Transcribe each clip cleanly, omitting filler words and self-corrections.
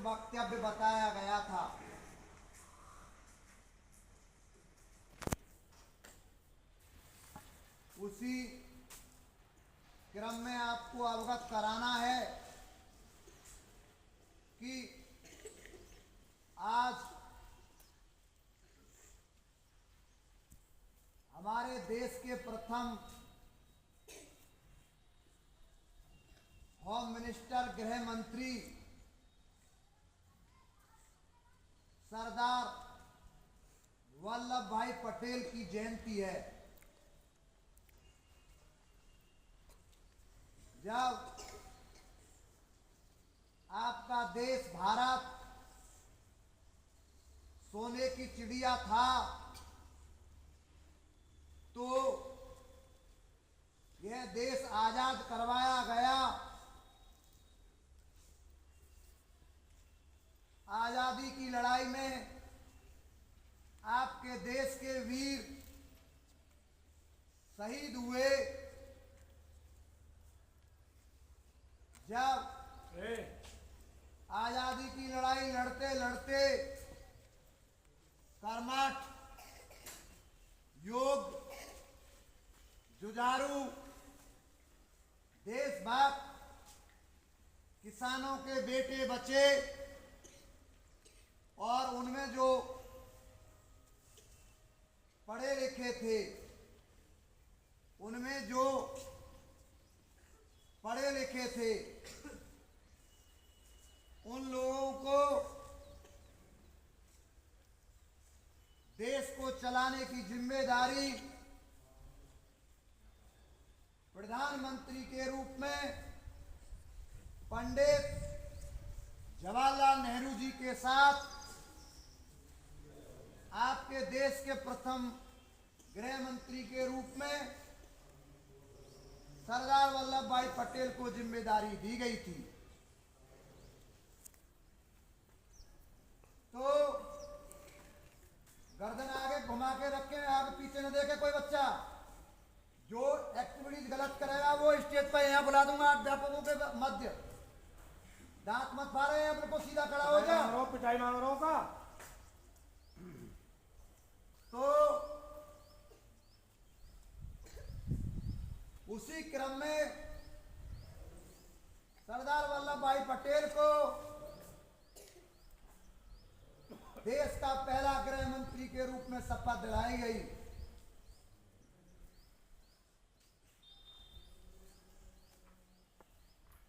वक्तव्य बताया गया था। उसी क्रम में आपको अवगत कराना है कि आज हमारे देश के प्रथम होम मिनिस्टर, गृह मंत्री सरदार वल्लभ भाई पटेल की जयंती है। जब आपका देश भारत सोने की चिड़िया था तो यह देश आजाद करवाया गया। आजादी की लड़ाई में आपके देश के वीर शहीद हुए। जब आजादी की लड़ाई लड़ते लड़ते कर्मठ, योग्य, जुझारू, देशभक्त किसानों के बेटे बचे और उनमें जो पढ़े लिखे थे, उनमें जो पढ़े लिखे थे, उन लोगों को देश को चलाने की जिम्मेदारी प्रधानमंत्री के रूप में पंडित जवाहरलाल नेहरू जी के साथ आपके देश के प्रथम गृह मंत्री के रूप में सरदार वल्लभ भाई पटेल को जिम्मेदारी दी गई थी। तो गर्दन आगे घुमा के रखे, आगे पीछे न देखे कोई बच्चा। जो एक्टिविटीज गलत करेगा वो स्टेज पर यहाँ बुला दूंगा अध्यापकों के मध्य। दांत मत फाड़े, अपने को सीधा खड़ा हो जा। पिटाई मांग रहा का। तो उसी क्रम में सरदार वल्लभ भाई पटेल को देश का पहला गृह मंत्री के रूप में शपथ दिलाई गई।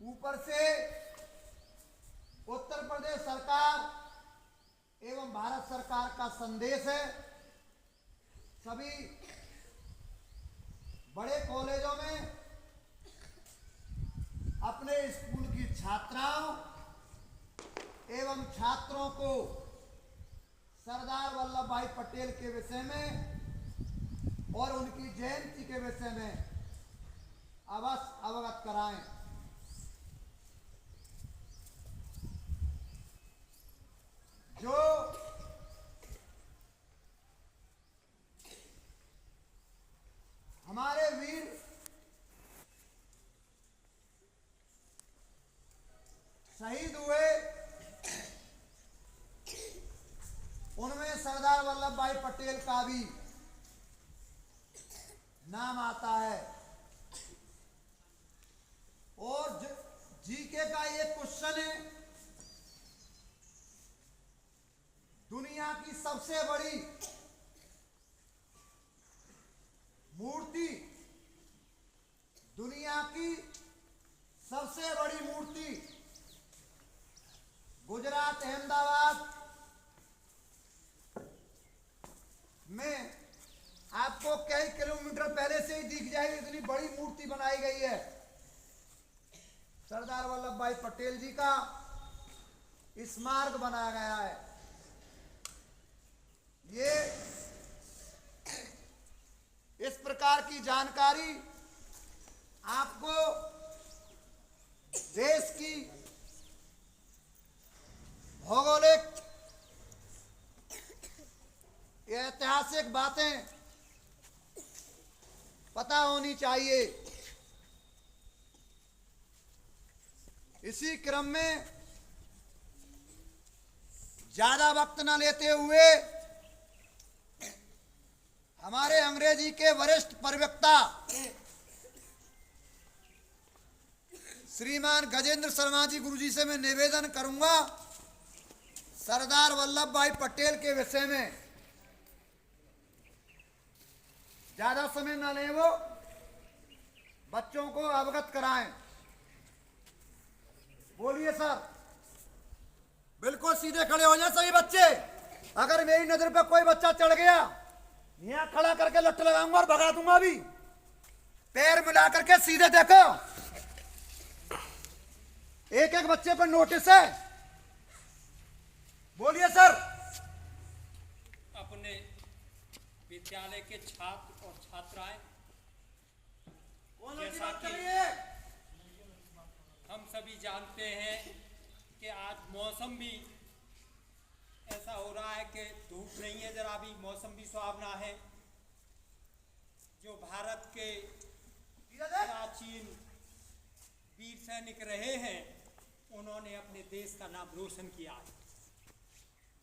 ऊपर से उत्तर प्रदेश सरकार एवं भारत सरकार का संदेश है, सभी बड़े कॉलेजों में अपने स्कूल की छात्राओं एवं छात्रों को सरदार वल्लभ भाई पटेल के विषय में और उनकी जयंती के विषय में अवश्य अवगत कराएं। जो हमारे वीर शहीद हुए, उनमें सरदार वल्लभ भाई पटेल का भी नाम आता है। और जीके का एक क्वेश्चन है, दुनिया की सबसे बड़ी मूर्ति, दुनिया की सबसे बड़ी मूर्ति गुजरात अहमदाबाद में आपको कई किलोमीटर पहले से ही दिख जाएगी। इतनी बड़ी मूर्ति बनाई गई है सरदार वल्लभ भाई पटेल जी का स्मारक बनाया गया है। ये इस प्रकार की जानकारी आपको देश की भौगोलिक ऐतिहासिक बातें पता होनी चाहिए। इसी क्रम में ज्यादा वक्त न लेते हुए हमारे अंग्रेजी के वरिष्ठ प्रवक्ता श्रीमान गजेंद्र शर्मा जी गुरुजी से मैं निवेदन करूंगा सरदार वल्लभ भाई पटेल के विषय में ज्यादा समय न लें, वो बच्चों को अवगत कराएं। बोलिए सर। बिल्कुल सीधे खड़े हो जाए सभी बच्चे। अगर मेरी नजर पे कोई बच्चा चढ़ गया, यहाँ खड़ा करके लट्ठ लगाऊंगा और भगा दूंगा भी। पैर मिला करके सीधे देखो। एक एक बच्चे पर नोटिस है। बोलिए सर। अपने विद्यालय के छात्र और छात्राएं, जैसा कि हम सभी जानते हैं कि आज मौसम भी ऐसा हो रहा है कि धूप नहीं है, जरा भी मौसम भी सुहावना है। जो भारत के प्राचीन वीर सैनिक रहे हैं, उन्होंने अपने देश का नाम रोशन किया है।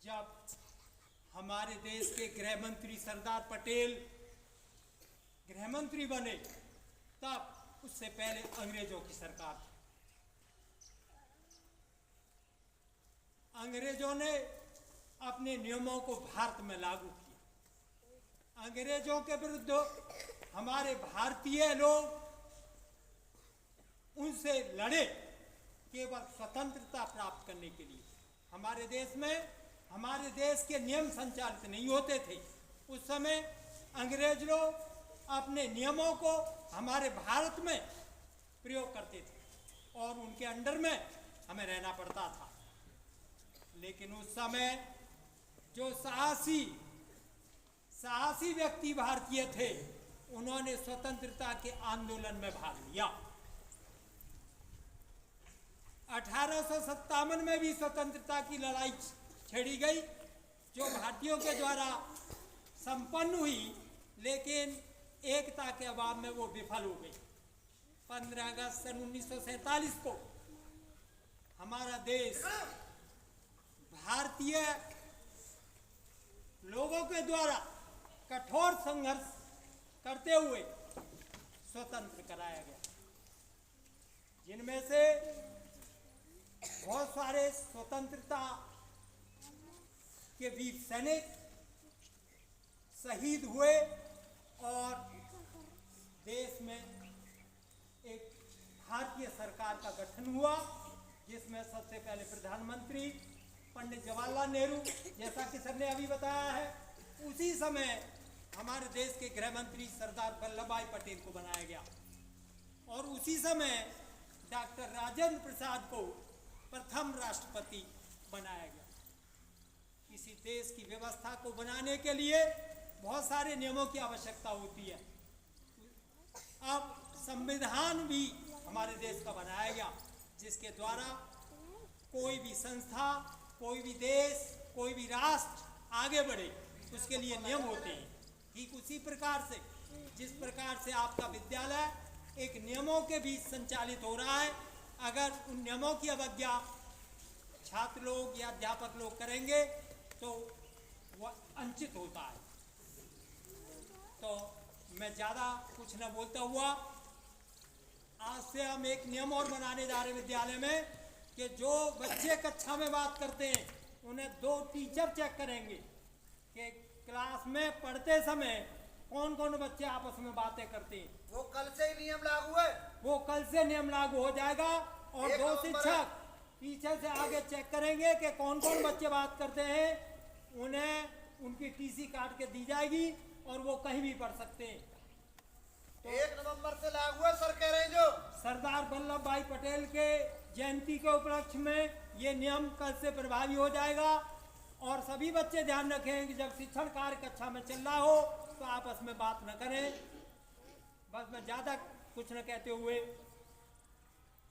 जब हमारे देश के गृह मंत्री सरदार पटेल गृह मंत्री बने, तब उससे पहले अंग्रेजों की सरकार थी। अंग्रेजों ने अपने नियमों को भारत में लागू किया। अंग्रेजों के विरुद्ध हमारे भारतीय लोग उनसे लड़े केवल स्वतंत्रता प्राप्त करने के लिए। हमारे देश में हमारे देश के नियम संचालित नहीं होते थे। उस समय अंग्रेज लोग अपने नियमों को हमारे भारत में प्रयोग करते थे और उनके अंडर में हमें रहना पड़ता था। लेकिन उस समय जो साहसी व्यक्ति भारतीय थे, उन्होंने स्वतंत्रता के आंदोलन में भाग लिया। 1857 में भी स्वतंत्रता की लड़ाई छेड़ी गई, जो भारतीयों के द्वारा संपन्न हुई, लेकिन एकता के अभाव में वो विफल हो गई। 15 अगस्त सन 1947 को हमारा देश भारतीय लोगों के द्वारा कठोर संघर्ष करते हुए स्वतंत्र कराया गया, जिनमें से बहुत सारे स्वतंत्रता के वीर सैनिक शहीद हुए और देश में एक भारतीय सरकार का गठन हुआ, जिसमें सबसे पहले प्रधानमंत्री पंडित जवाहरलाल नेहरू, जैसा कि सर ने अभी बताया है। उसी समय हमारे देश के गृह मंत्री सरदार वल्लभ भाई पटेल को बनाया गया और उसी समय डॉक्टर राजेंद्र प्रसाद को प्रथम राष्ट्रपति बनाया गया। किसी देश की व्यवस्था को बनाने के लिए बहुत सारे नियमों की आवश्यकता होती है। अब संविधान भी हमारे देश का बनाया गया, जिसके द्वारा कोई भी संस्था, कोई भी देश, कोई भी राष्ट्र आगे बढ़े, उसके लिए नियम होते हैं। ठीक उसी प्रकार से जिस प्रकार से आपका विद्यालय एक नियमों के बीच संचालित हो रहा है, अगर उन नियमों की अवज्ञा छात्र लोग या अध्यापक लोग करेंगे तो वह वंचित होता है। तो मैं ज़्यादा कुछ न बोलता हुआ, आज से हम एक नियम और बनाने जा रहे हैं विद्यालय में कि जो बच्चे कक्षा में बात करते हैं, उन्हें 2 टीचर चेक करेंगे कि क्लास में पढ़ते समय कौन कौन बच्चे आपस में बातें करते हैं। वो कल से ही नियम लागू है। वो कल से नियम लागू हो जाएगा और 2 शिक्षक पीछे से आगे चेक करेंगे कि कौन कौन बच्चे बात करते हैं। उन्हें उनकी टीसी काट के दी जाएगी और वो कहीं भी पढ़ सकते हैं। तो 1 नवंबर से लागू है सर कह रहे हैं। जो सरदार वल्लभ भाई पटेल के जयंती के उपलक्ष्य में ये नियम कल से प्रभावी हो जाएगा। और सभी बच्चे ध्यान रखें कि जब शिक्षण कार्य कक्षा में चल रहा हो तो आपस में बात न करें। बस मैं ज़्यादा कुछ न कहते हुए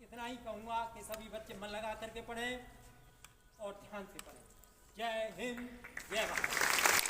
इतना ही कहूँगा कि सभी बच्चे मन लगा करके पढ़ें और ध्यान से पढ़ें। जय हिंद, जय भारत।